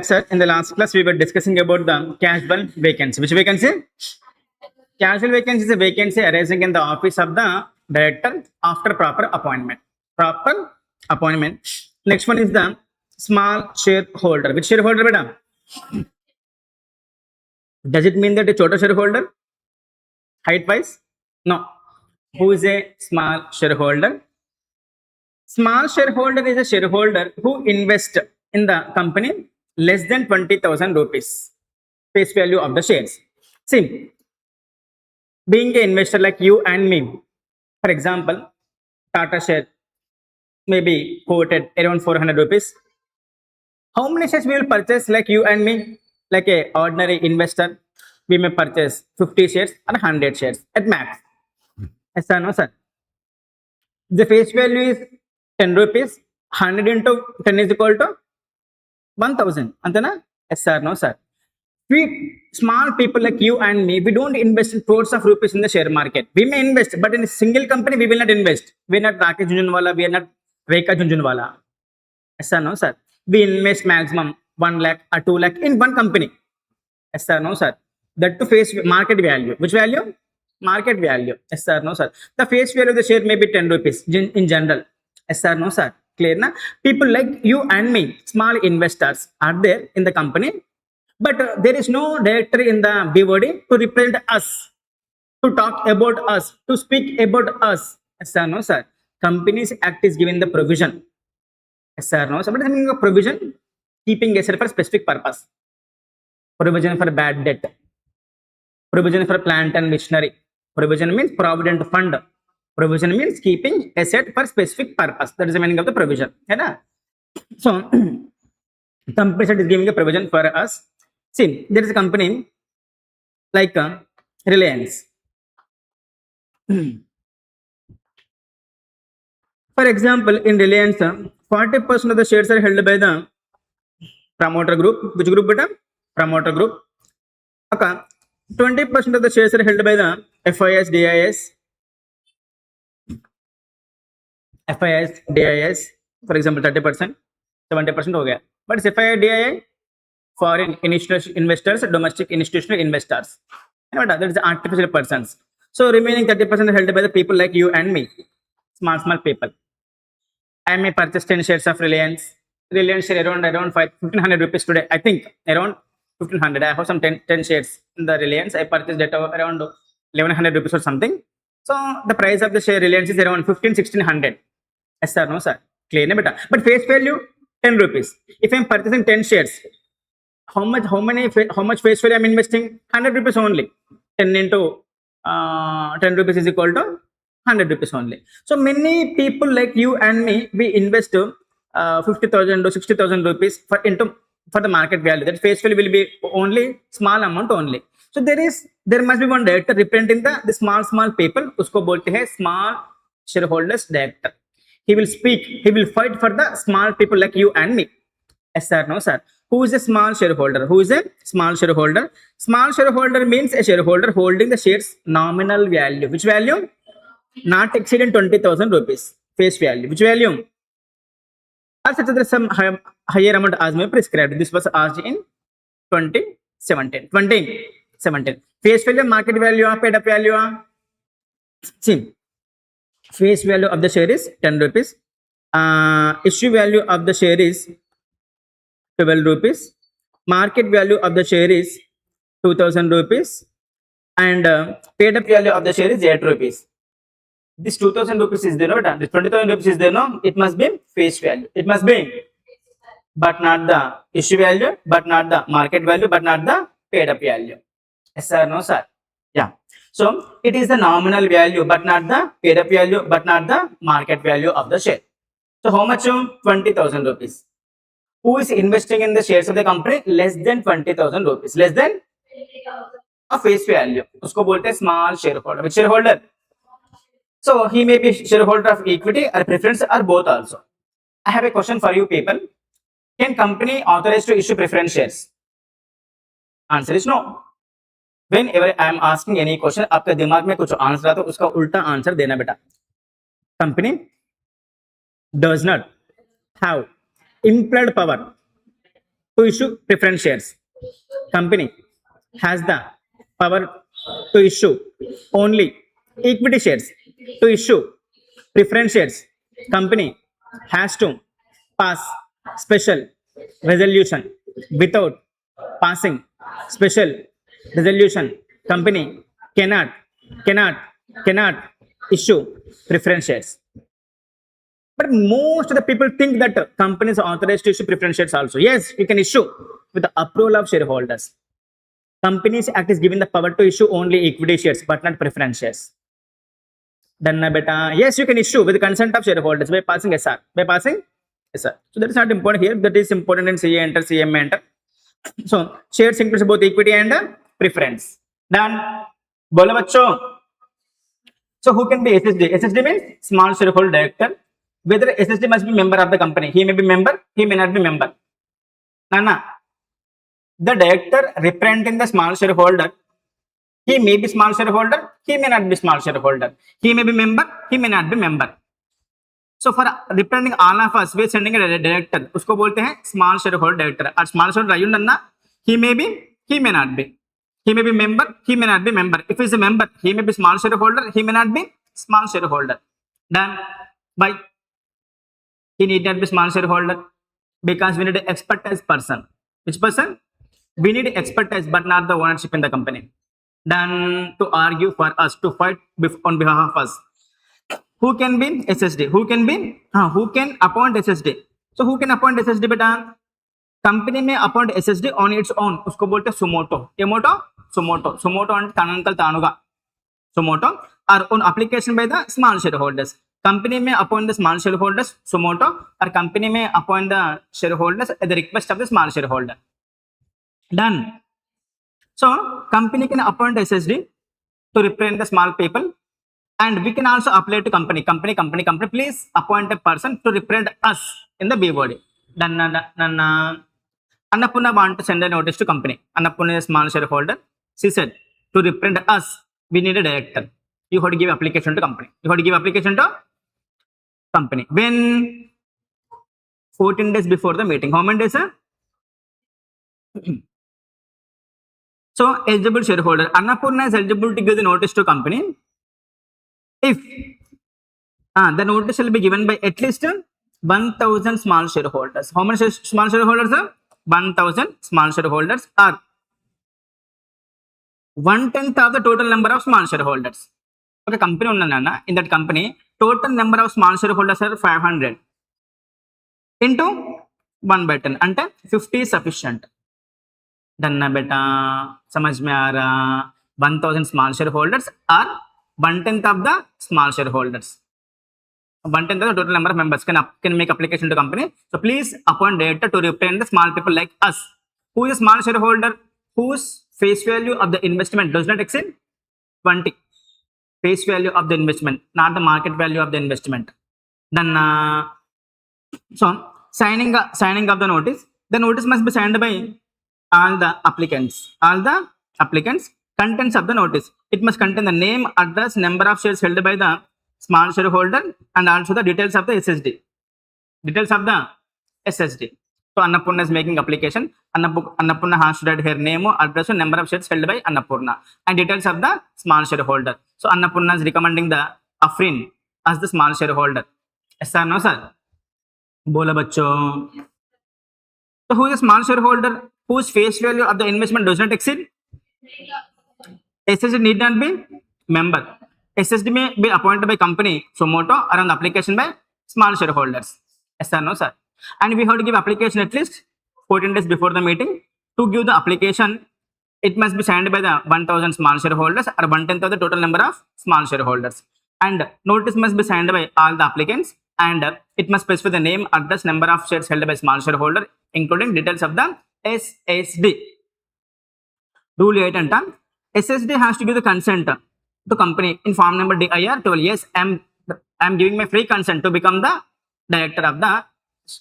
Sir, in the last class, we were discussing about the casual vacancy. Which vacancy? Casual vacancy is a vacancy arising in the office of the director after proper appointment. Proper appointment. Next one is the small shareholder. Which shareholder, beta? Does it mean that a chota shareholder? Height wise? No. Who is a small shareholder? Small shareholder is a shareholder who invests in the company less than 20,000 rupees face value of the shares. See, being an investor like you and me, for example, Tata share may be quoted around 400 rupees. How many shares we will purchase like you and me? Like a ordinary investor, we may purchase 50 shares or 100 shares at max. Yes sir, no sir. The face value is 10 rupees. 100 into 10 is equal to 1000. Antana? Yes sir, no sir. We small people like you and me, we don't invest in crores of rupees in the share market. We may invest, but in a single company, we will not invest. We are not Rakesh Jhunjhunwala, we are not Rekha Jhunjhunwala. Yes sir, no sir. We invest maximum 1 lakh or 2 lakh in one company. Yes sir, no sir. That to face market value. Which value? Market value. Yes sir, no sir. The face value of the share may be 10 rupees in general. Yes sir, no sir. Clear na? People like you and me, small investors, are there in the company, but there is no director in the BOD to represent us, to talk about us, to speak about us. Yes sir, no sir. Companies Act is giving the provision. Yes sir, no sir. What is the meaning of provision? Keeping asset for specific purpose. Provision for bad debt. Provision for plant and machinery. Provision means provident fund. Provision means keeping asset for specific purpose. That is the meaning of the provision. So, company is giving a provision for us. See, there is a company like Reliance. For example, in Reliance, 40% of the shares are held by the promoter group. Which group, beta? Promoter group. Okay. 20% of the shares are held by the FIS, DIS. FIS, DIS. For example, 30%, 70% हो गया. But FIS, DIS, foreign institutional investors, domestic institutional investors. And that is the artificial persons. So remaining 30% held by the people like you and me, small people. I may purchase 10 shares of Reliance. Reliance share around 1500 rupees today. I think around 1500. I have some 10 shares in the Reliance. I purchased at around 1100 rupees or something. So the price of the share Reliance is around 1600. Yes sir, no sir. Clear na beta. But face value 10 rupees. If I am purchasing 10 shares, how much face value I am investing? 100 rupees only. 10 into 10 rupees is equal to 100 rupees only. So many people like you and me, we invest 50,000 to 60,000 rupees for the market value. That face value will be only small amount only. So there must be one director representing the small people. Usko bolte hai small shareholders director. He will speak. He will fight for the small people like you and me. Yes sir, no sir. Who is a small shareholder? Who is a small shareholder? Small shareholder means a shareholder holding the shares nominal value. Which value? Not exceeding 20,000 rupees. Face value. Which value? Or such other some higher amount as may prescribed. This was asked in 2017. 2017. Face value, market value, paid up value. See, face value of the share is 10 rupees. Issue value of the share is 12 rupees. Market value of the share is 2000 rupees. And paid up value of the share is 8 rupees. This 2000 rupees is there, no? This 20,000 rupees is there, no? It must be face value. It must be, but not the issue value, but not the market value, but not the paid up value. Yes sir, no sir. Yeah. So it is the nominal value, but not the paid up value, but not the market value of the share. So how much? 20,000 rupees. Who is investing in the shares of the company less than 20,000 rupees? Less than a face value. Usko bolte hai small shareholder. Which shareholder? So he may be shareholder of equity or preference or both also. I have a question for you people. Can company authorize to issue preference shares? Answer is no. Whenever I am asking any question, आपके दिमाग में कुछ answer आता है, उसका उल्टा answer देना बेटा. Company does not have implied power to issue preference shares. Company has the power to issue only equity shares. To issue preference shares, company has to pass special resolution. Without passing special resolution, company cannot cannot cannot issue preference shares. But most of the people think that companies are authorized to issue preference shares also. Yes, you can issue with the approval of shareholders. Companies Act is giving the power to issue only equity shares but not preference shares. Then beta, yes, you can issue with the consent of shareholders by passing SR. By passing SR. So that is not important here. That is important in CA enter, CM enter. So shares includes both equity and preference. Then bola bachcho. So who can be SSD? SSD means small shareholder director. Whether SSD must be member of the company. He may be member, he may not be member. Nana, the director representing the small shareholder, he may be small shareholder, he may not be small shareholder. He may be member, he may not be member. So for representing all of us, we are sending a director. उसको बोलते हैं small shareholder director. और small shareholder अयुंडन्ना, he may be, he may not be. He may be member, he may not be member. If he is a member, he may be small shareholder, he may not be small shareholder. Then by he need not be small shareholder because we need an expertise person. Which person? We need expertise but not the ownership in the company. Then to argue for us, to fight on behalf of us. Who can be SSD? Who can be? Who can appoint SSD? So who can appoint SSD beta? Company may appoint SSD on its own. उसको बोलते हैं sumoto. Emoto? Sumoto. Sumoto and tanantal tanuga. Sumoto or on application by the small shareholders. Company may appoint the small shareholders sumoto or company may appoint the shareholders at the request of the small shareholder. Done. So company can appoint SSD to represent the small people, and we can also apply to company. Please appoint a person to represent us in the B body. Then Annapurna want to send a notice to company. Annapurna is a small shareholder. She said to represent us, we need a director. You have to give application to company. You have to give application to company. When 14 days before the meeting. How many days, sir? So eligible shareholder. Annapurna is eligible to give the notice to company if the notice shall be given by at least 1,000 small shareholders. How many small shareholders, sir? 1,000 small shareholders are 1/10 of the total number of small shareholders. Okay, company unnana, in that company total number of small shareholders are 500 into 1/10 అంటే 50 is sufficient. Done beta, समझ में आ रहा? 1,000 small shareholders are 1/10 of the small shareholders. 1/10 of the total number of members can make application to company. So please appoint director to represent the small people like us. Who is a small shareholder whose face value of the investment does not exceed 20. Face value of the investment, not the market value of the investment. Then so signing of the notice. The notice must be signed by all the applicants. All the applicants. Contents of the notice. It must contain the name, address, number of shares held by the small shareholder and also the details of the SSD. Details of the SSD. So Annapurna is making application. Annapurna has to write her name, address, and number of shares held by Annapurna and details of the small shareholder. So Annapurna is recommending the Afrin as the small shareholder. Yes sir, no sir? Bola bachcho. So who is a small shareholder whose face value of the investment does not exceed? SSD need not be member. SSD may be appointed by company sumoto or on the application by small shareholders. Yes sir, no sir? And we have to give application at least 14 days before the meeting. To give the application, it must be signed by the 1,000 small shareholders or 1/10 of the total number of small shareholders. And notice must be signed by all the applicants, and it must specify the name, address, number of shares held by small shareholder, including details of the SSD. Rule 8 anta SSD has to give the consent to company in form number DIR 12. Yes, I'm giving my free consent to become the director of the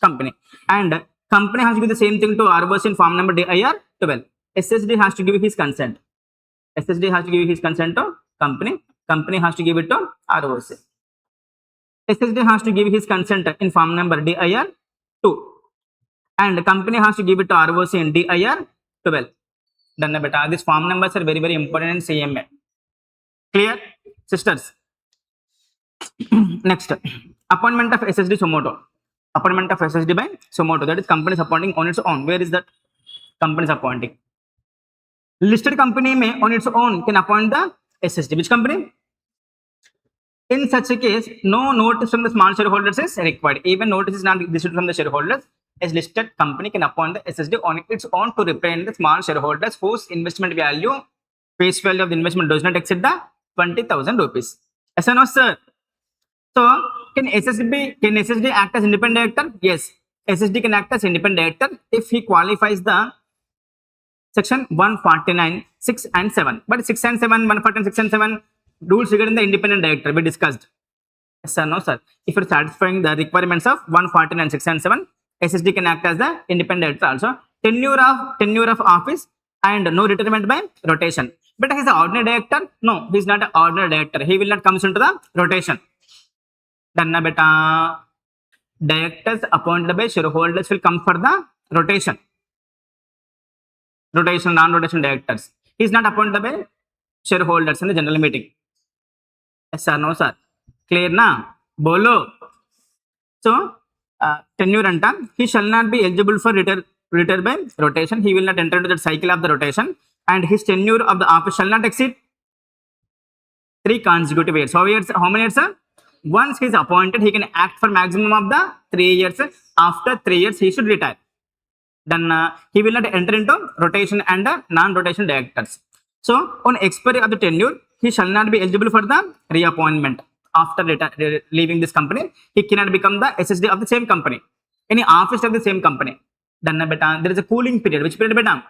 company, and company has to give the same thing to ROC in form number DIR 12. SSD has to give his consent. SSD has to give his consent to company. Company has to give it to ROC. SSD has to give his consent in form number DIR 2. and the company has to give it to ROC and DIR 12. Done beta. These form numbers are very, very important in CMA. Clear, sisters? Next, appointment of SSD Somoto. Appointment of SSD by Somoto. That is company is appointing on its own. Where is that? Company is appointing. Listed company may on its own can appoint the SSD. Which company? In such a case, no notice from the small shareholders is required. Even notice is not issued from the shareholders. A listed company can appoint the SSD on its own to represent the small shareholders whose investment value, face value of the investment does not exceed the 20,000 rupees. Yes or no, sir? So, can SSD act as independent director? Yes, SSD can act as independent director if he qualifies the section 149, 6 and 7. But 6 and 7, 149, 6 and 7 rules regarding the independent director we discussed. Yes sir, no sir. If you're satisfying the requirements of 149, 6 and 7, SSD can act as the independent director also. Tenure of office and no retirement by rotation. But he's an ordinary director? No, he's not an ordinary director. He will not come into the rotation. Done na beta. Directors appointed by shareholders will come for the rotation. Rotation, non-rotation directors. He is not appointed by shareholders in the general meeting. Yes sir, no sir. Clear na? Bolo. So, tenure anta, he shall not be eligible for retire by rotation. He will not enter into the cycle of the rotation, and his tenure of the office shall not exceed 3 consecutive years. How many years, sir? Once he is appointed, he can act for maximum of the 3 years. After 3 years, he should retire. Then he will not enter into rotation and non-rotation directors. So, on expiry of the tenure, he shall not be eligible for the reappointment. After leaving this company, he cannot become the SSD of the same company, any office of the same company. Then there is a cooling period. Which period beta?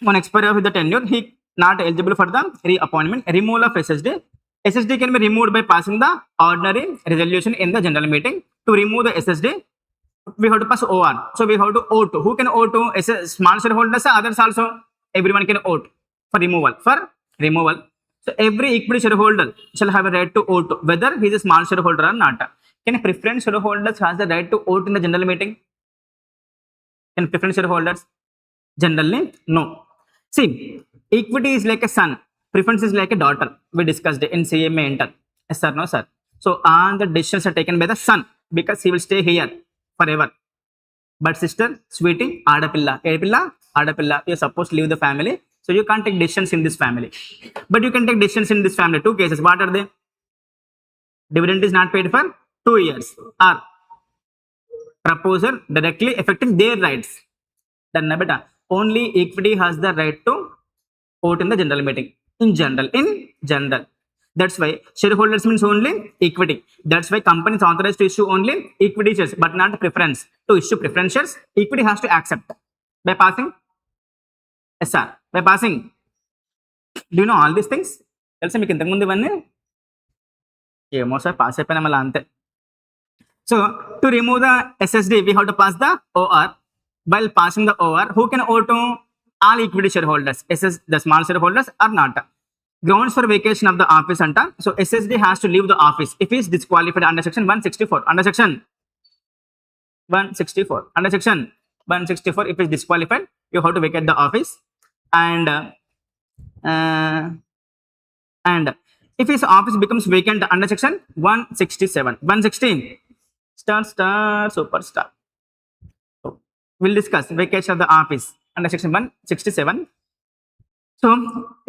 On expiry of the tenure, he not eligible for the reappointment. Removal of SSD. SSD can be removed by passing the ordinary resolution in the general meeting. To remove the SSD, we have to pass OR. So we have to vote. Who can vote to? Small shareholders, others also. Everyone can vote for removal. So every equity shareholder shall have a right to vote whether he is a small shareholder or not. Can preference shareholders has the right to vote in the general meeting? Can preference shareholders? Generally, no. See, equity is like a son. Preference is like a daughter. We discussed it in CMA intern. Yes sir, no sir. So all the decisions are taken by the son because he will stay here forever. But sister, sweetie, adapilla, you're supposed to leave the family. So you can't take decisions in this family. But you can take decisions in this family. 2 cases. What are they? Dividend is not paid for 2 years. Or proposal directly affecting their rights. Then beta, only equity has the right to vote in the general meeting. In general. That's why shareholders means only equity. That's why company is authorized to issue only equity shares, but not preference. To issue preference shares, equity has to accept. By passing? Yes sir. By passing. Do you know all these things? తెలుసా మీకు ఇంతకుముందు ఇవన్నీ ఏమో sir pass అయిపోయినా మళ్ళీ అంతే. So to remove the SSD, we have to pass the OR. While passing the OR, who can vote to? All equity shareholders, the small shareholders or not. Grounds for vacation of the office anta. So SSD has to leave the office if he is disqualified under section 164. Under section 164, if he is disqualified, you have to vacate the office. And if his office becomes vacant under section 167, 116, superstar. So we'll discuss vacation of the office under section 167. So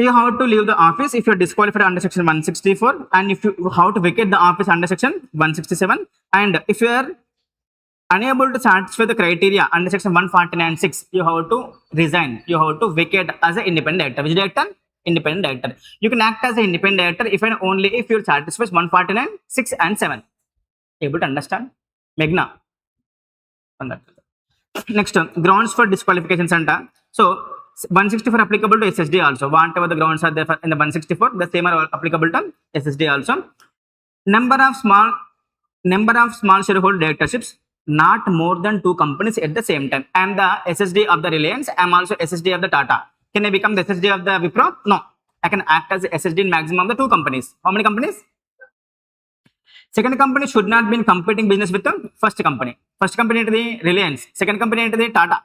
you have to leave the office if you are disqualified under section 164, and if you have to vacate the office under section 167, and if you are unable to satisfy the criteria under section 149(6), you have to resign. You have to vacate as an independent director. Which director? Independent director. You can act as an independent director if and only if you satisfy 149(6) and 7. Able to understand? Meghna. Next, grounds for disqualifications anta. So 164 applicable to SSD also. Whatever the grounds are there in the 164, the same are applicable to SSD also. Number of small shareholder directorships, not more than 2 companies at the same time. I am the SSD of the Reliance. I am also SSD of the Tata. Can I become the SSD of the Wipro? No. I can act as the SSD in maximum of the 2 companies. How many companies? Second company should not be in competing business with the first company. First company into the Reliance. Second company into the Tata.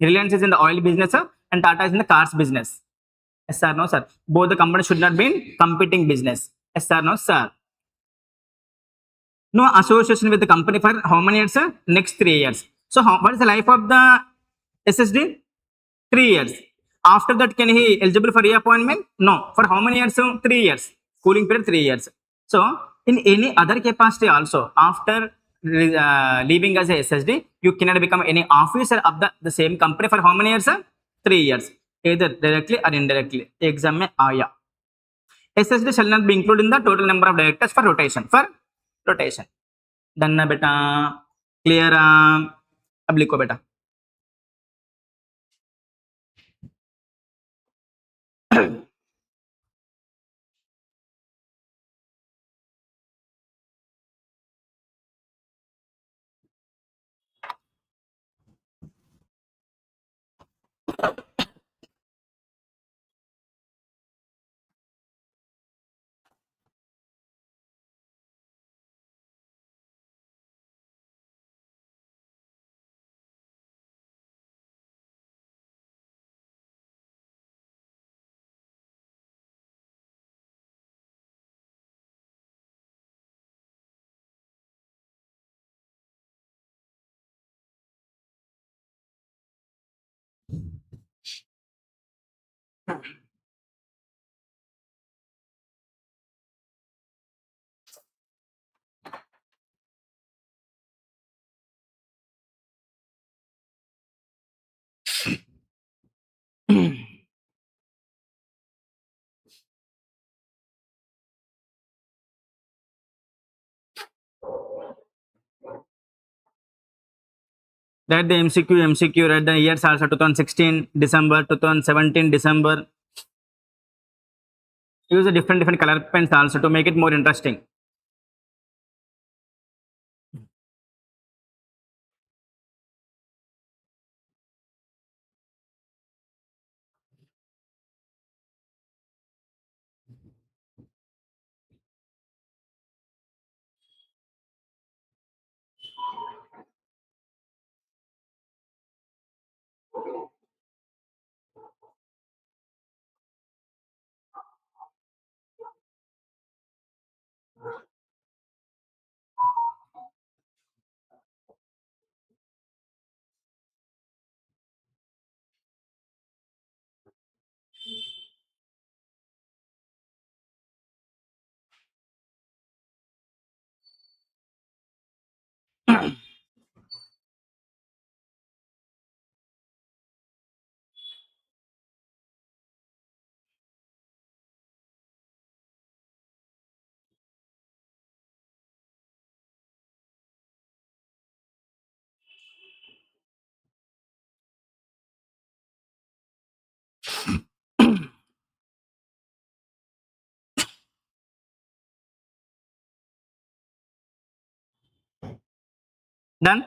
Reliance is in the oil business and Tata is in the cars business. Yes sir, no sir. Both the companies should not be in competing business. Yes sir, no sir. No association with the company for how many years, sir? Next 3 years. So what is the life of the SSD? 3 years. After that, can he eligible for reappointment? No. For how many years? So 3 years. Cooling period 3 years. So in any other capacity also, after leaving as a SSD, you cannot become any officer of the same company for how many years, sir? 3 years. Either directly or indirectly. Exam में आया. SSD shall not be included in the total number of directors for rotation. For rotation. Done ना बेटा? Clear? अब लिखो बेटा. That the MCQ, read the years also 2016 December, 2017 December. Use a different color pens also to make it more interesting. Done?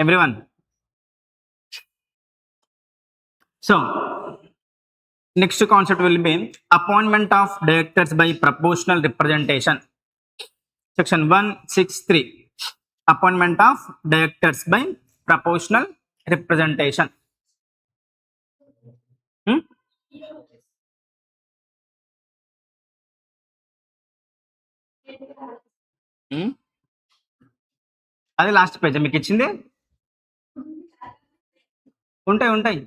Everyone. So, next concept will be appointment of directors by proportional representation. Section 163. Appointment of directors by proportional representation. Hmm? Hmm? అదే last page మీకు ఇచ్చింది. ఉంటాయి ఉంటాయి.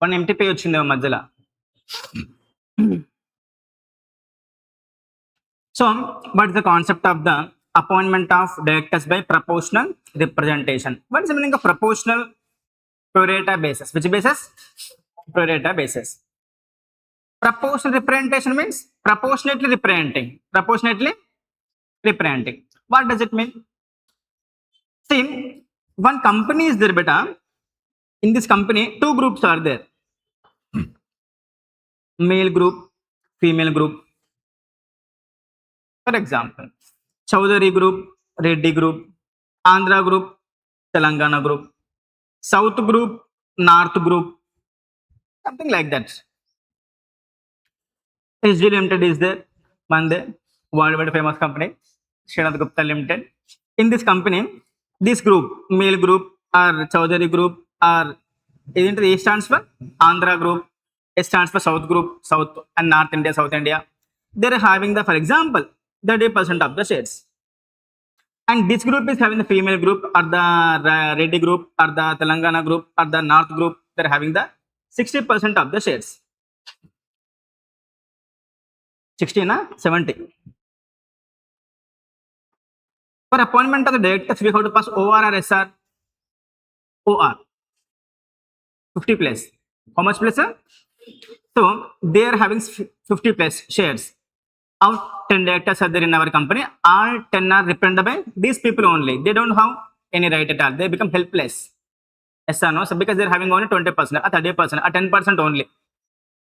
1 empty page వచ్చింది మధ్యలో. So, what is the concept of the appointment of directors by proportional representation? What is the meaning of proportional pro rata basis? Which basis? Pro rata basis. Proportional representation means proportionately representing. Proportionately representing. What does it mean? See, one company is there, beta. In this company, two groups are there. Male group, female group. For example, Chaudhary group, Reddy group, Andhra group, Telangana group, South group, North group, something like that. SG Limited is there, one there, worldwide famous company, Srinath Guptha Limited. In this company, this group, male group or Chaudhary group or isn't it A stands for Andhra group, S stands for South group, South and North India, South India. They're having the, for example, 30% of the shares. And this group is having the female group or the Reddy group or the Telangana group or the North group. They're having the 60% of the shares. 60 na 70. For appointment of the directors, we have to pass OR or SR? OR. 50 plus. How much plus, sir? So they are having 50 plus shares. Out 10 directors are there in our company. All 10 are represented by these people only. They don't have any right at all. They become helpless. Yes or no? So because they're having only 20%, or 30%, or 10% only.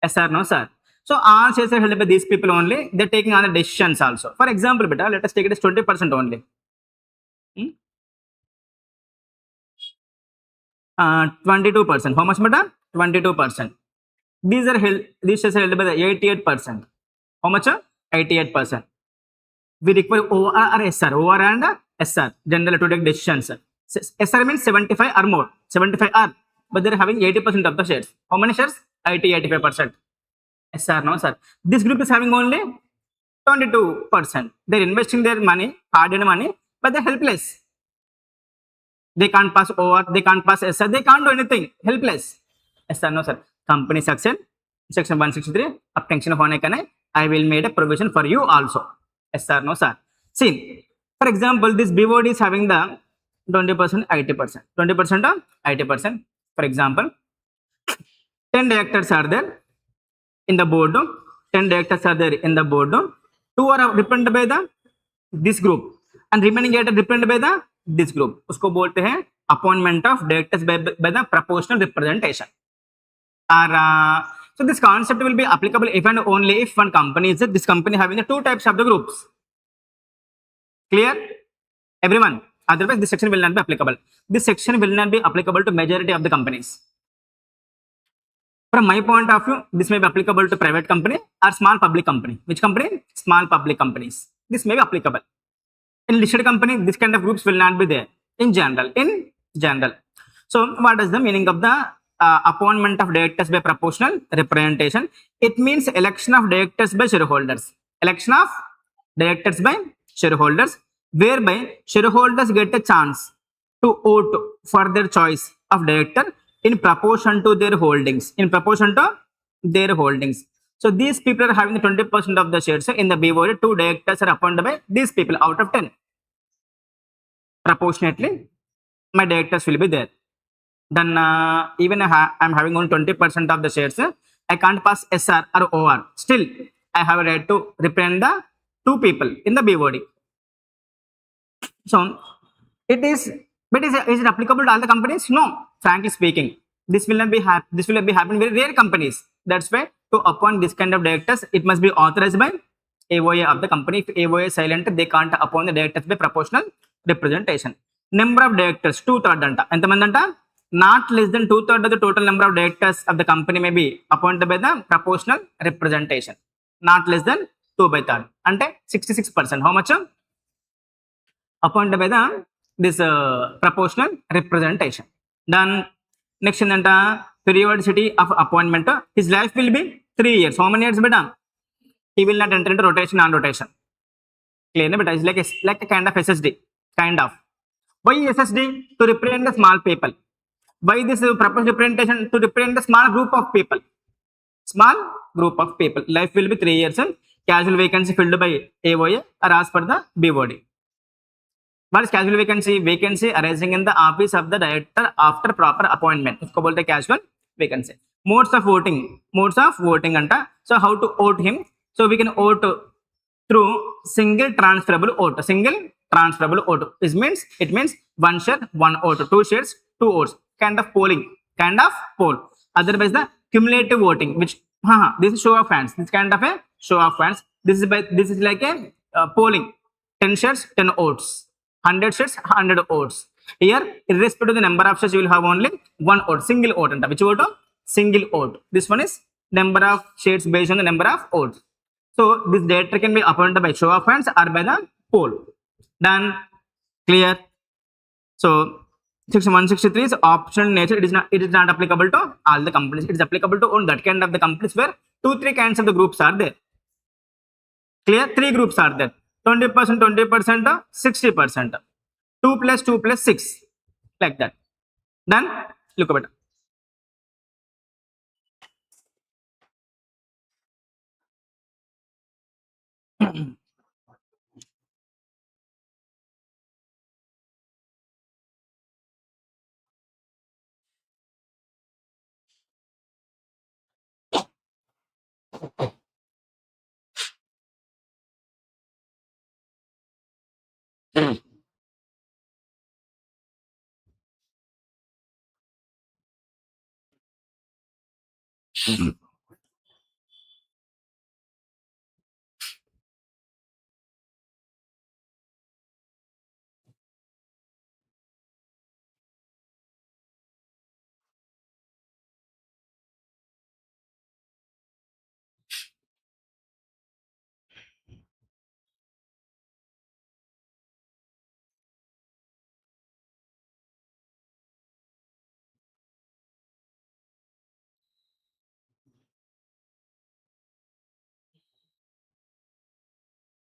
Yes or no, sir? So all shares are held by these people only. They're taking all the decisions also. For example, beta, let us take it as 20% only. 22%. How much, beta? 22%. These shares are held by the 88%. How much? 88%. We require OR or SR. OR and SR. General to take decisions. SR means 75 or more. 75 or. But they're having 80% of the shares. How many shares? 85%. SR, no, sir. This group is having only 22%. They're investing their money, hard-earned money, but they're helpless. They can't pass OR, they can't pass SR, they can't do anything. Helpless. SR, no, sir. Company section 163, obtention of I will make a provision for you also. SR, no, sir. See, for example, this BOD is having the 20%, 80%. 20% or 80%. For example, 10 directors are there in the board. 10 directors are there in the board. 2 are represented by the this group and remaining 8 are represented by the this group. उसको बोलते हैं appointment of directors by the proportional representation. So this concept will be applicable if and only if one company is this company having the two types of the groups. Clear, everyone? Otherwise, this section will not be applicable. This section will not be applicable to majority of the companies. From my point of view, this may be applicable to private company or small public company. Which company? Small public companies. This may be applicable. In listed company, this kind of groups will not be there. In general. So, what is the meaning of the appointment of directors by proportional representation? It means election of directors by shareholders. Election of directors by shareholders, whereby shareholders get a chance to vote for their choice of director in proportion to their holdings. So these people are having 20% of the shares in the BOD. 2 directors are appointed by these people out of 10. Proportionately my directors will be there. Then even I'm having only 20% of the shares, I can't pass SR or OR. Still, I have a right to represent the two people in the BOD. So it is, but is it applicable to all the companies? No. Frankly speaking, this will not be this will not be happening very rare companies. That's why to appoint this kind of directors, it must be authorized by AOA of the company. If AOA is silent, they can't appoint the directors by proportional representation. Number of directors 2/3 anta. Entamandi anta? Not less than 2/3 of the total number of directors of the company may be appointed by the proportional representation. Not less than 2/3. Ante 66%. How much? Appointed by the this proportional representation. Then next ఏంటంట periodicity of appointment. His life will be 3 years. How many years beta? He will not enter into rotation and rotation. Clear na beta? It's like a kind of SSD. Kind of. Why SSD? To represent the small people. Why this proposed representation? To represent the small group of people. Small group of people. Life will be 3 years. Casual vacancy filled by AOA or as per the BOD. What is casual vacancy? Vacancy arising in the office of the director after proper appointment. It's called the casual vacancy. Modes of voting. Modes of voting anta. So how to vote him? So we can vote through single transferable vote. Single transferable vote. It means one share, one vote. Two shares, two votes. Kind of polling. Kind of poll. Otherwise the cumulative voting, which this is show of hands. This kind of a show of hands. This is like a polling. 10 shares, 10 votes. 100 shares, 100 votes. Here, irrespective of the number of shares, you will have only one vote, single vote. Which vote? Single vote. This one is number of shares based on the number of votes. So, this director can be appointed by show of hands or by the poll. Done. Clear. So, section 163 is optional nature. It is not applicable to all the companies. It is applicable to only that kind of the companies where 2-3 kinds of the groups are there. Clear? 3 groups are there. 20%, 20%, 60%. 2 plus 2 plus 6. Like that. Done? Look at it.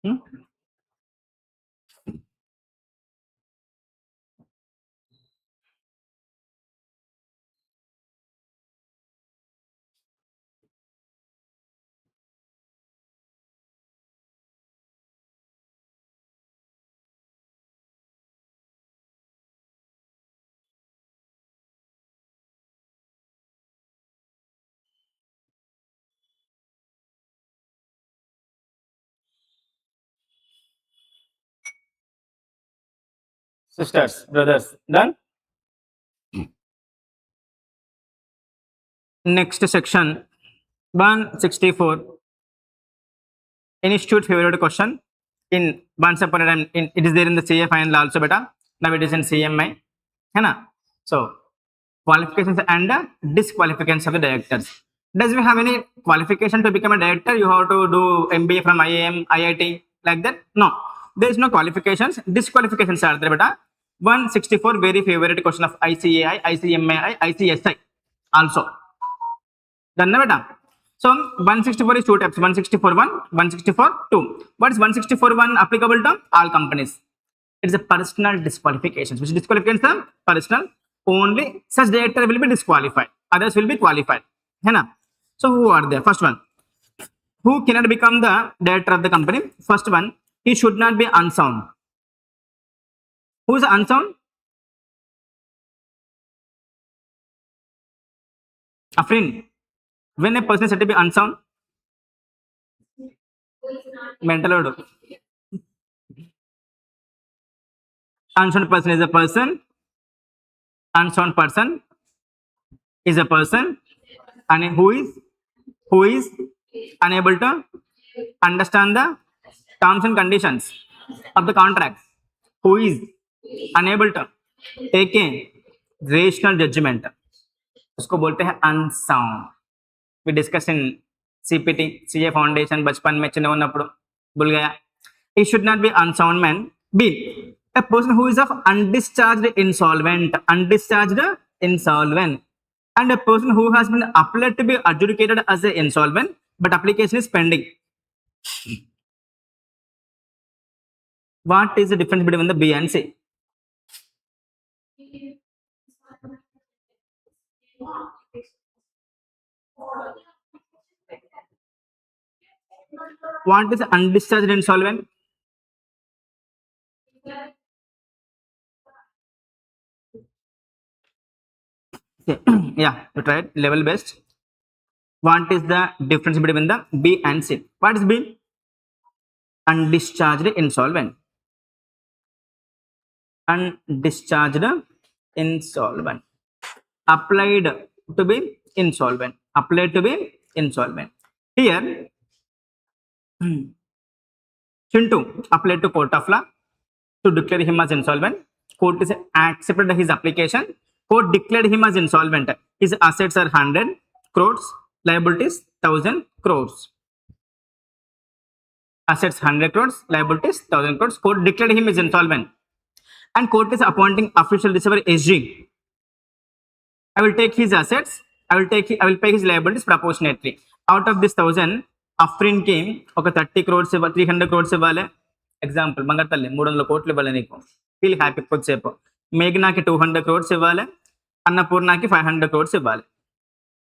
Hmm? Sisters, brothers. Done? Next section 164. Institute favorite question. In once upon a time, it is there in the CA final also beta. Now it is in CMI. Hai. So qualifications and disqualifications of the directors. Does we have any qualification to become a director? You have to do MBA from IIM, IIT, like that? No. There is no qualifications. Disqualifications are there, beta. 164 very favorite question of ICAI, ICMAI, ICSI also. Done, beta. So 164 is two types. 164 1, 164 2. What is 164 1 applicable to all companies? It is a personal disqualifications. Which disqualifications are personal? Only such director will be disqualified. Others will be qualified. So who are there? First one. Who cannot become the director of the company? First one. He should not be unsound. Who is unsound? Afrin, when a person is said to be unsound, mental order. Unsound person is a person. Unsound person is a person, and who is unable to understand the terms and conditions of the contract. Who is unable to take a rational judgment. उसको बोलते हैं unsound. We discuss in CPT CA foundation बचपन में चिन्ह ఉన్నప్పుడు भूल गया. He should not be unsound man. B, a person who is of undischarged insolvent, and a person who has been applied to be adjudicated as an insolvent, but application is pending. What is the difference between the B and C? What is undischarged insolvent? Okay. Yeah, you tried level based. What is the difference between the B and C? What is B? Undischarged insolvent. Undischarged insolvent. Applied to be insolvent. Applied to be insolvent. Here, Chintu applied to court of law to declare him as insolvent. Court is accepted his application. Court declared him as insolvent. His assets are 100 crores, liabilities 1000 crores. Assets 100 crores, liabilities 1000 crores. Court declared him as insolvent. And court is appointing official receiver SG. I will take his assets. I will pay his liabilities proportionately. Out of this 1000, Afrin came ఒక 30 crores 300 crores ఇవ్వాలి. Example మంగతల్లి 300 కోట్లు ఇవ్వాలి నీకు. Feel happy కొద్దిసేపు. మేఘనాకి 200 crores ఇవ్వాలి. అన్నపూర్ణకి 500 crores ఇవ్వాలి.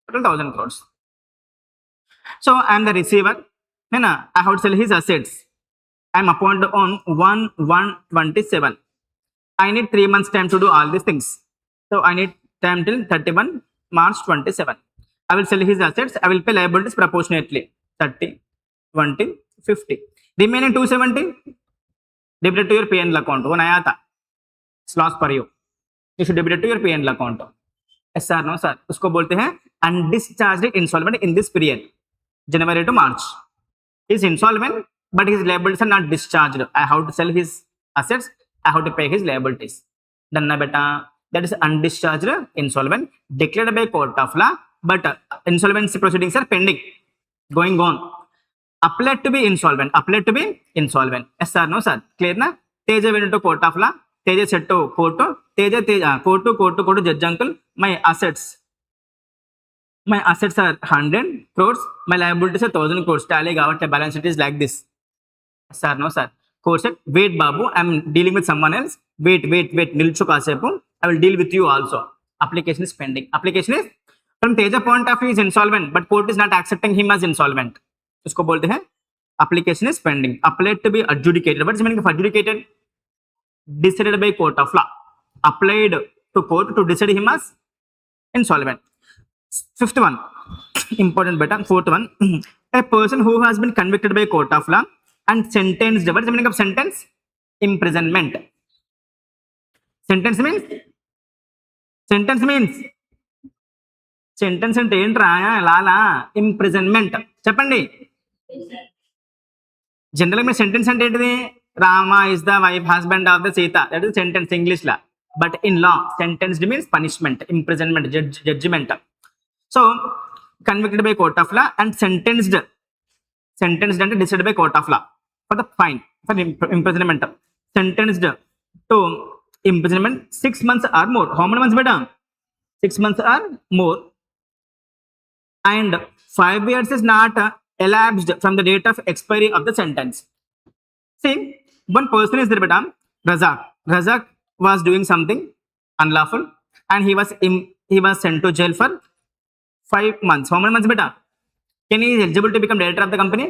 Total 1000 crores. So I am the receiver. I have to sell his assets. I am appointed on 1/1/27. I need 3 months time to do all these things. So I need time till 31 March 27. I will sell his assets. I will pay liabilities proportionately. 30, 20, 50. Remaining 270, debit to your P&L account. वो नया था. It's loss for you. You should debit it to your P&L account. Yes sir, no sir. उसको बोलते हैं undischarged insolvent in this period, January to March. He is insolvent, but his liabilities are not discharged. I have to sell his assets. I have to pay his liabilities. Then na beta, that is undischarged insolvent, declared by court of law, but insolvency proceedings are pending, going on. Applied to be insolvent. Yes sir, no sir. Clear na? Teja went to court of law. Teja said to court. Court, judge uncle, my assets are 100 crores. My liabilities are 1000 crores. Tally our balance sheet is like this. Sir, no sir. Court said, wait babu, I am dealing with someone else. Wait. Nilchu kasepu. I will deal with you also. Application is pending. Application is, from Teja point of view, is insolvent, but court is not accepting him as insolvent. उसको बोलते हैं application is pending. Applied to be adjudicated. What is the meaning of adjudicated? Decided by court of law. Applied to court to decide him as insolvent. Fifth one, important beta. Fourth one, a person who has been convicted by court of law and sentenced. What is the meaning of sentence? Imprisonment. Sentence అంటే ఏంట్రా లాలా? Imprisonment. చెప్పండి. జనరల్గా మీ sentence అంటే ఏంటిది? Rama is the wife husband of the Sita. That is sentence English లా. But in law sentenced means punishment, imprisonment, judgement. So convicted by court of law and sentenced అంటే decide by court of law for the fine, for imprisonment. Sentenced to imprisonment 6 months or more. How many months beta? 6 months or more. And 5 years is not elapsed from the date of expiry of the sentence. See, one person is there beta, Razak was doing something unlawful and he was sent to jail for 5 months. How many months beta? Can he is eligible to become director of the company?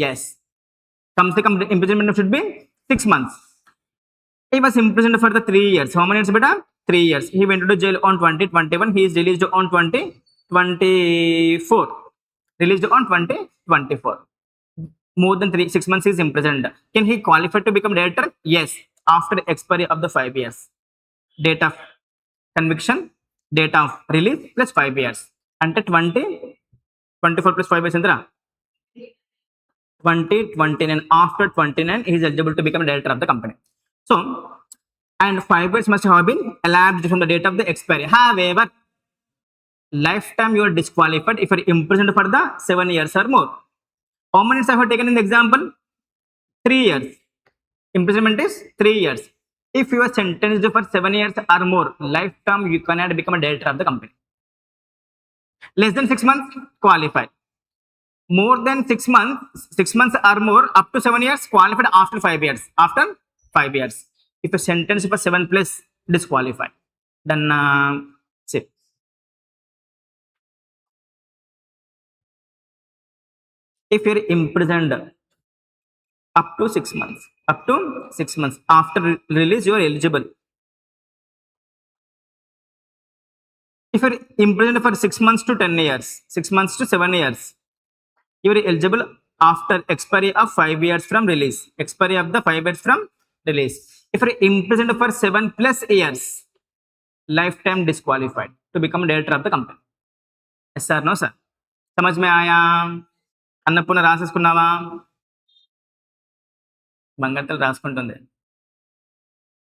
Yes. Comes the imprisonment should be 6 months. He was imprisoned for the 3 years. How many years beta? 3 years. He went to jail on 2021. He is released on 20 24, released on 2024. More than 6 months is imprisoned. Can he qualify to become director? Yes, after expiry of the 5 years. Date of conviction, date of release plus 5 years. అంటే 24 plus 5 years ఎంతరా? 29. After 29, he is eligible to become a director of the company. So, and 5 years must have been elapsed from the date of the expiry. However, lifetime you are disqualified if you are imprisoned for the 7 years or more. How many years I have taken in the example? 3 years. Imprisonment is 3 years. If you are sentenced for 7 years or more, lifetime you cannot become a director of the company. Less than 6 months, qualified. More than 6 months or more, up to 7 years, qualified after 5 years. After 5 years. If you are sentenced for 7 plus, disqualified. Then, see. If you are imprisoned up to 6 months, after release, you are eligible. If you are imprisoned for 6 months to 10 years, 6 months to 7 years, you are eligible after expiry of 5 years from release. Expiry of the 5 years from release. If you are imprisoned for 7 plus years, lifetime disqualified to become director of the company. Yes sir, no sir? समझ में आया? అన్నపూర్ణ రాసేసుకున్నావా? బంగారు రాసుకుంటుంది.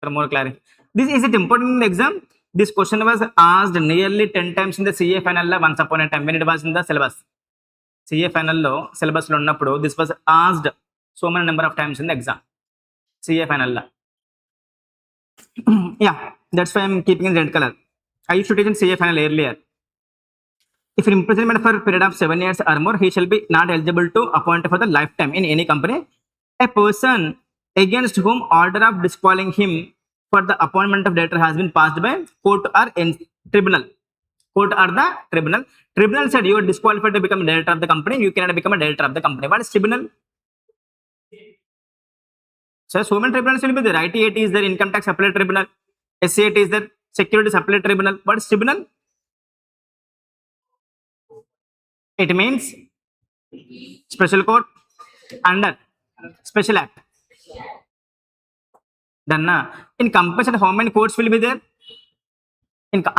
For more clarity, this is it important in the exam. This question was asked nearly 10 times in the CA final once upon a time when it was in the syllabus. CA final lo syllabus lo unnappudu this was asked so many number of times in the exam. CA final la. Yeah, that's why I'm keeping in red color. I used to teach in CA final earlier. If imprisonment for a period of 7 years or more, he shall be not eligible to appoint for the lifetime in any company. A person against whom order of disqualifying him for the appointment of director has been passed by court or tribunal. Court or the tribunal. Tribunal said you are disqualified to become a director of the company. You cannot become a director of the company. What is tribunal? So many tribunals will be there. IT-AT is there. Income tax appellate tribunal. SCAT is there. Securities appellate tribunal. What is tribunal? It means special court under special act. Then in compensation, how many courts will be there?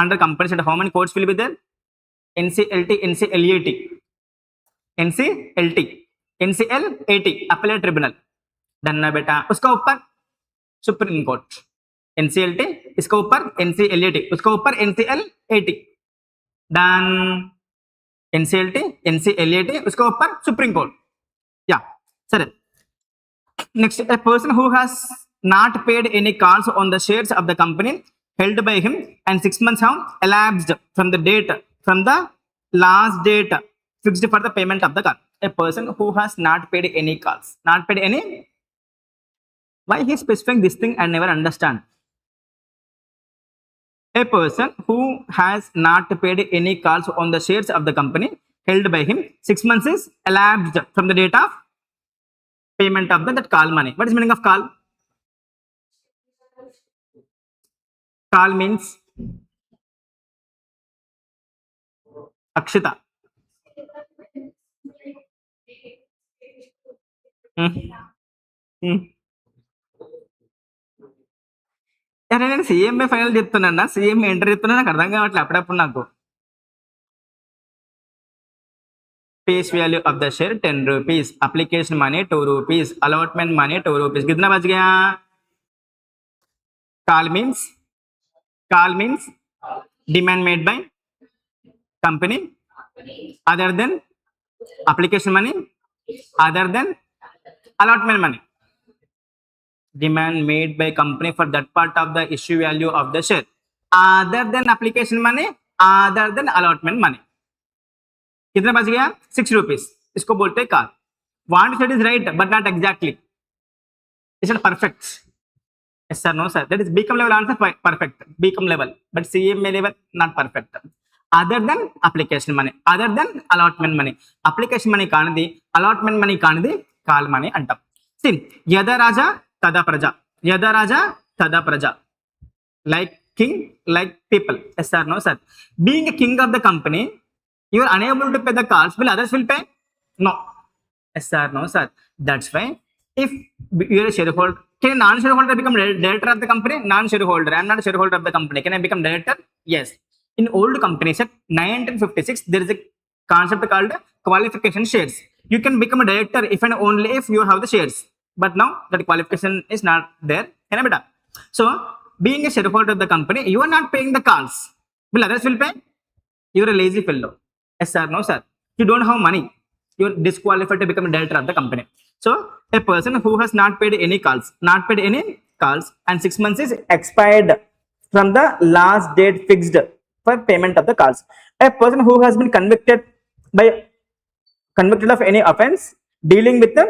Under compensation, how many courts will be there? NCLT, NCLAT, NCLT, NCLAT, appellate tribunal. Then बेटा उसका ऊपर supreme court. NCLT इसका ऊपर NCLAT, उसका ऊपर NCLAT. Then NCLT, NCLAT, उसका ऊपर supreme court. Yeah, sir. Next, a person who has not paid any calls on the shares of the company held by him and 6 months have elapsed from the last date fixed for the payment of the call. A person who has not paid any calls, not paid any. Why he is specifying this thing? I never understand. A person who has not paid any calls on the shares of the company held by him, 6 months is elapsed from the date of payment of that call money. What is meaning of call? Call means Akshita. అరే నేను CMA final చెప్తున్నా, CMA enter చెప్తున్నా, నాకు అర్థం కావట్లేదు అప్పుడప్పుడు నాకు. Face value of the share 10 rupees, application money 2 rupees, allotment money 2 rupees. कितना बच गया? Call means demand made by company other than application money, other than allotment money. Demand made by company for that part of the issue value of the share other than application money, other than allotment money. कितना बच गया? 6 rupees. इसको बोलते हैं car. What said is right but not exactly. It's not perfect. Yes sir, no sir. That is BCom level answer perfect. BCom level, but CMA level not perfect. Other than application money, other than allotment money. Application money కానిది, allotment money కానిది call money అంటాం. See, యదా రాజా తదా ప్రజ, యదా రాజా తదా ప్రజ. Like king, like people. Yes sir, no sir. Being a king of the company, You are unable to pay the calls. Will others will pay? No. Yes, sir. No, sir. That's why if you are a shareholder, can a non-shareholder become director of the company? Non-shareholder. I am not a shareholder of the company. Can I become director? Yes. In old companies at 1956, there is a concept called qualification shares. You can become a director if and only if you have the shares. But now that qualification is not there. So being a shareholder of the company, you are not paying the calls. Will others will pay? You are a lazy fellow. Yes, sir. No, sir. You don't have money. You're disqualified to become a director of the company. So a person who has not paid any calls, and 6 months is expired from the last date fixed for payment of the calls. A person who has been convicted of any offense dealing with the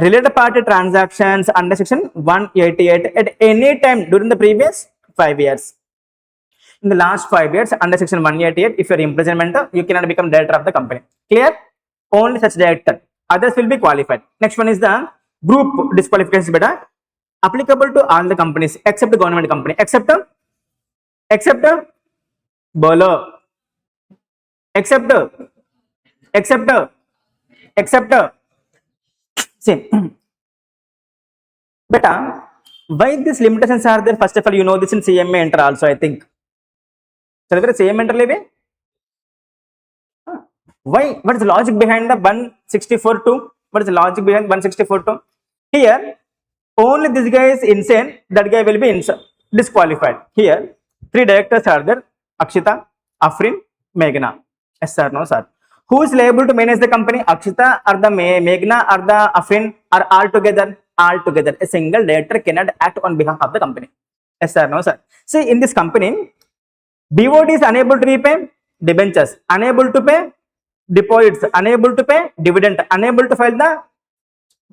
related party transactions under section 188 at any time during the previous 5 years. In the last 5 years, under section 188, if you're imprisonment, you cannot become director of the company. Clear? Only such director. Others will be qualified. Next one is the group disqualifications beta. Applicable to all the companies except the government company. Except Bolo. Except see beta. Why these limitations are there? First of all, you know this in CMA enter also, I think. So there is CMA enter leve. Why? What is the logic behind the 164.2? What is the logic behind 164.2? Here, only this guy is insane, that guy will be disqualified. Here, 3 directors are there: Akshita, Afrin, Meghna. Yes, sir, no, sir. Who is liable to manage the company? Akshita or the Meghna or the Afrin, or all together? All together. A single director cannot act on behalf of the company. Yes, sir, no, sir. See, in this company, BOD is unable to repay debentures, unable to pay deposits, unable to pay dividend, unable to file the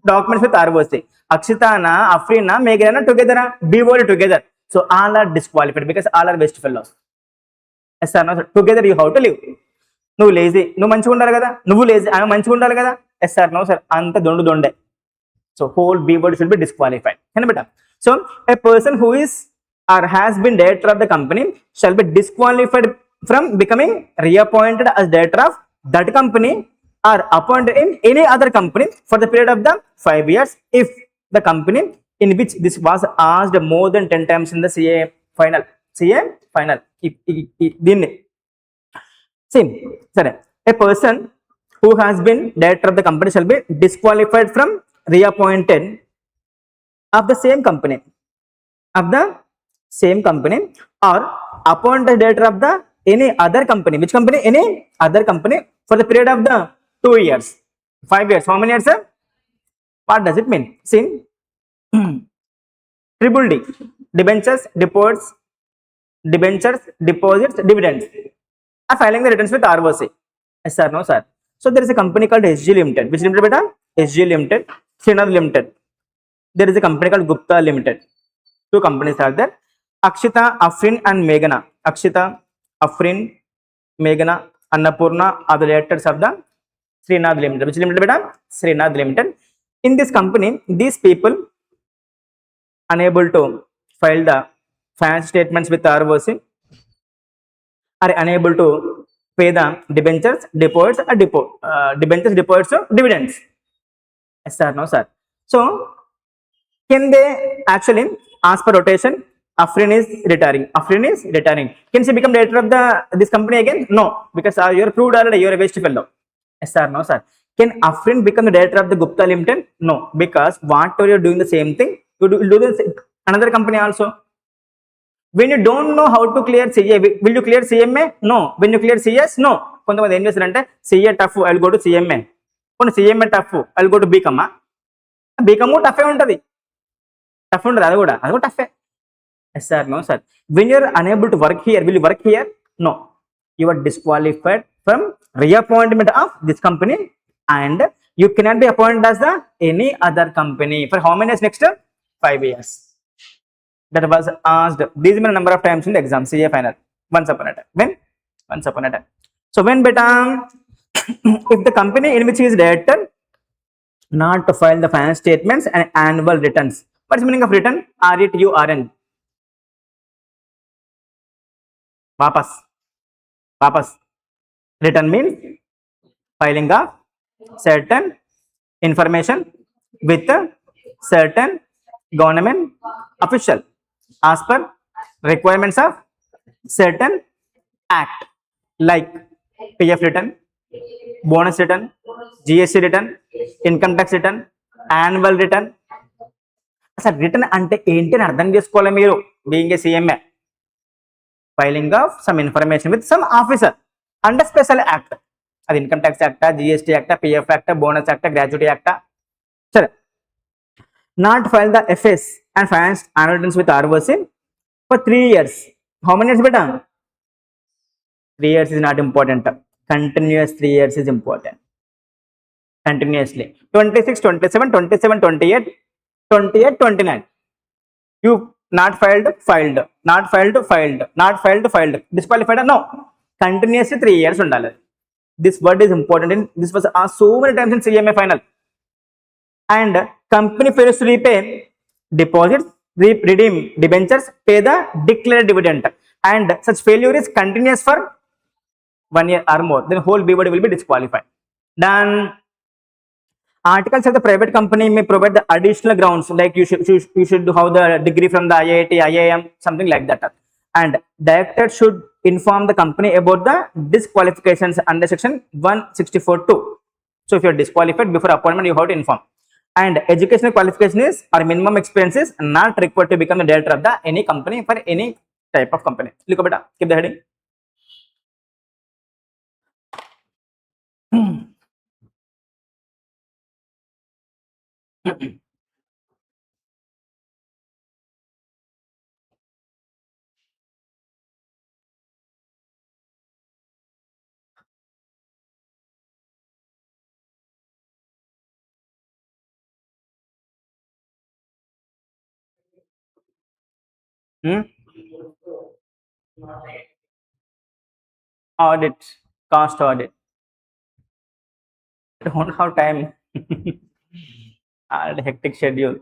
documents with ROC. Akshitana, Afrina, Meghana together, BOD together. So all are disqualified because all are waste fellows. Yes, sir, no, sir. Together you have to live. నువ్వు lazy, నువ్వు మంచిగా ఉండాలి కదా, నువ్వు lazy, ఆమె మంచిగా ఉండాలి కదా. ఎస్ సార్, నో సార్, అంత దొండే. So whole be word should be disqualified. So a person who is or has been director of the company shall be disqualified from becoming reappointed as director of that company or appointed in any other company for the period of the 5 years if the company in which this was asked more than 10 times in the CA final. See, sorry, a person who has been director of the company shall be disqualified from reappointed of the same company or appointed director of the any other company. Which company? Any other company for the period of the 2 years. 5 years. How many years, sir? What does it mean? See, triple D. Debentures, deposits, dividends. Are filing the returns with ROC. Yes, sir, no, sir. So there is a company called SG Limited. Which limited, beta? SG Limited. Srinath Limited. There is a company called Guptha Limited. 2 companies are there. Akshita, Afrin and Meghna. Akshita, Afrin, Meghna, Annapurna are the directors of the Srinath Limited. Which limited, beta? Srinath Limited. In this company, these people unable to file the financial statements with ROC are unable to pay the debentures, deposits, or debentures, deposits, or dividends. Yes, sir, no, sir. So can they actually, as per rotation, Afrin is retiring. Can she become director of this company again? No, because you are proved already, you are a waste fellow. Yes, sir, no, sir. Can Afrin become the director of the Gupta Limited? No, because whatever you are doing the same thing, you do this another company also. When you don't know how to clear CA, will you clear CMA? No. When you clear CS? No. కొంతమంది ఏం చేస్తారంటే CA tough, I will go to CMA. కొన్ని CMA tough, I will go to BCom. BCom టఫే ఉంటుంది, అది కూడా టఫే. Yes sir, no sir. When you are unable to work here, will you work here? No. You are disqualified from reappointment of this company and you cannot be appointed as any other company for how many years? Next 5 years. That was asked these many number of times in the exam, CA final. Once upon a time. When? Once upon a time. So when beta, if the company in which he is director not to file the financial statements and annual returns. What is the meaning of return? RETURN. Vapas. Return means filing of certain information with certain government official as per requirements of certain act like PF return, bonus return, GST return, income tax return, annual return. అసలు return అంటే ఏంటి అని అర్థం చేసుకోవాలి మీరు being a CMA. Filing of some information with some officer under special act. అది income tax యాక్టా, GST యాక్టా, పిఎఫ్ యాక్టా, బోనస్ యాక్టా, గ్రాట్యుటీ యాక్టా. సరే, not file the FS and finance annual returns with ROC for 3 years. How many years beta? 3 years is not important. Continuous 3 years is important. Continuously 26, 27, 27, 28, 28, 29. You not filed, filed, not filed, filed, not filed, filed, disqualified. No, continuously 3 years undali. This word is important. This was asked so many times in CMA final. And company fails to repay deposits, redeem debentures, pay the declared dividend, and such failure is continuous for 1 year or more, then whole BOD will be disqualified. Then articles of the private company may provide the additional grounds, like you should have the degree from the IIT, IIM, something like that. And director should inform the company about the disqualifications under section 164(2). So if you are disqualified before appointment, you have to inform. And educational qualification is or minimum experience is not required to become the director of the any company for any type of company. Look beta, keep the heading. Audit, cost audit. I don't have time. I had a hectic schedule.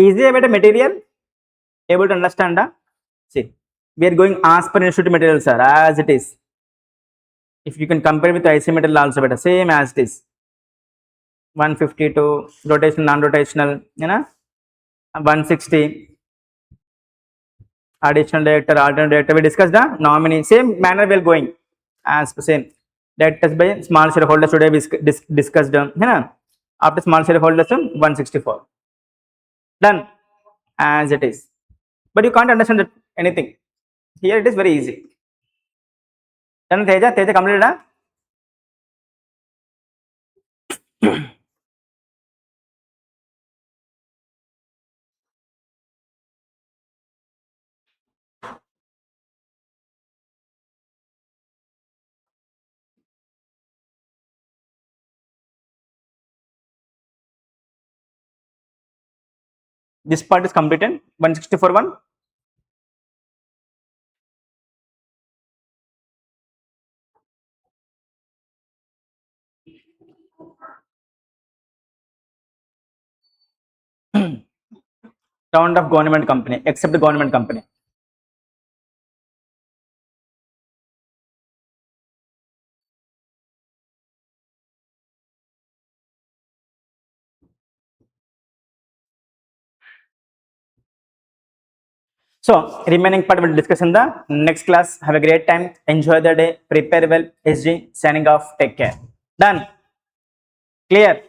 Easy about the material? Able to understand? See, we are going as per institute material, sir, as it is. If you can compare with IC material also better, same as it is. 152 rotational, non-rotational, 160 additional director, alternate director. We discussed the nominee. Same manner we are going as same. Directors by small shareholders today we discussed. After small shareholders 164. Done as it is. But you can't understand anything. Here it is very easy. Done, Teja completed. This part is completed. 164 one. Round of government company, except the government company. So remaining part will discuss in the next class. Have a great time. Enjoy the day. Prepare well. SG signing off. Take care. Done. Clear.